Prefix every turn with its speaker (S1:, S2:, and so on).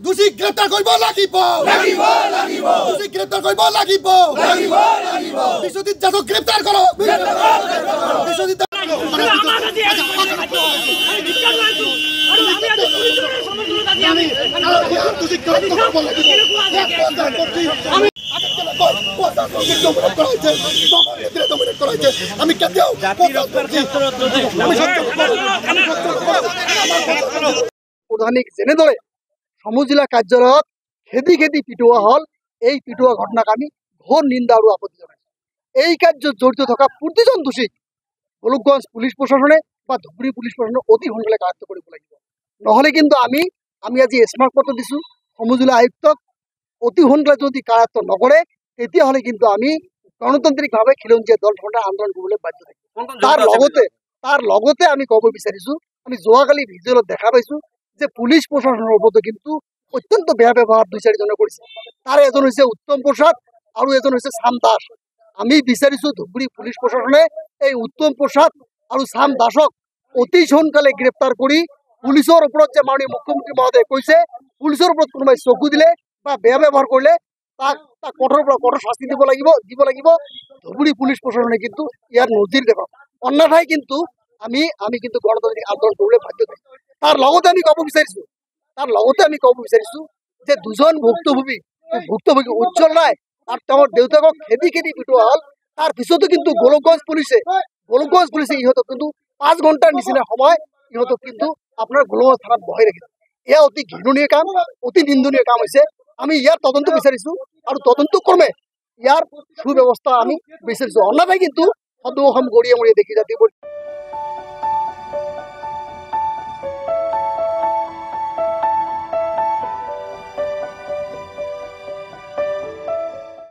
S1: দোষী গ্রেপ্তার করব লাগিব দোষী গ্রেপ্তার করব লাগিব বিশ্বজিৎ যাদব গ্রেপ্তার করো বিশ্বজিৎ আমি প্রধানিক যেনে ধরে সমজিলা কার্যালয়ত খেদি খেদি পিটোয়া হল এই পিটোয়া ঘটনাক আমি ঘোর নিন্দা আর আপত্তি জানাইছো। এই কার্যত জড়িত থাকা প্রতিজন দোষী গোলকগঞ্জ পুলিশ প্রশাসনে বা ধুবুৰী পুলিশ প্ৰশাসনে অতি সোনকালে কাৰ্য কৰিব লাগিব। নহলে কিন্তু আমি আজি স্মাৰক পত্ৰ দিছো সমজিলা আয়ুক্তক, অতি সোনকালে যদি কাৰ্য নকৰে তেতিয়াহ'লে কিন্তু আমি গণতান্ত্ৰিকভাৱে খিলঞ্জীয়া দল ধৰণে আন্দোলন কৰিবলৈ বাধ্য থাকিম। তাৰ লগতে আমি ক'ব বিচাৰিছো, আমি যোৱাকালি ভিজুৱেলত দেখা পাইছো যে পুলিচ প্ৰশাসনৰ ওপৰতো কিন্তু অত্যন্ত বেয়া ব্যৱহাৰ দুই চাৰিজনে কৰিছে। তাৰে এজন হৈছে উত্তম প্ৰসাদ আৰু এজন হৈছে চাম দাস। আমি বিচাৰিছো ধুবুৰী পুলিচ প্ৰশাসনে এই উত্তম প্ৰসাদ আৰু চাম দাসক অতি সোনকালে গ্ৰেপ্তাৰ কৰি পুলিচৰ ওপৰত যে মাননীয় মুখ্যমন্ত্ৰী মহোদয়ে কৈছে পুলিচৰ ওপৰত কোনোবাই চকু দিলে বা বেয়া ব্যৱহাৰ কৰিলে তাক কঠোৰৰ পৰা কঠোৰ শাস্তি দিব লাগিব। ধুবুৰী পুলিচ প্ৰশাসনে কিন্তু ইয়াৰ নজিৰ দেখাওক, অন্যথায় কিন্তু আমি কিন্তু গণতান্ত্ৰিক আন্দোলন কৰিবলৈ বাধ্য থাকিম। তাৰ লগতে আমি ক'ব বিচাৰিছো যে দুজন ভুক্তভোগী উজ্জ্বল ৰায় আৰু তেওঁৰ দেউতাকক খেদি খেদি পিটোৱা হল। তাৰ পিছতো কিন্তু গোলকগঞ্জ পুলিচে ইহঁতক কিন্তু 5 ঘণ্টাৰ নিচিনা সময় ইহঁতক কিন্তু আপোনাৰ গোলকগঞ্জ থানাত বহাই ৰাখিছে। এয়া অতি ঘৃণনীয় কাম, অতি নিন্দনীয় কাম হৈছে। আমি ইয়াৰ তদন্ত বিচাৰিছো আৰু তদন্ত ক্ৰমে ইয়াৰ সুব্যৱস্থা আমি বিচাৰিছো, অন্যথায় কিন্তু সদৌ অসম গৰিয়া মৰিয়া দেখি জাতি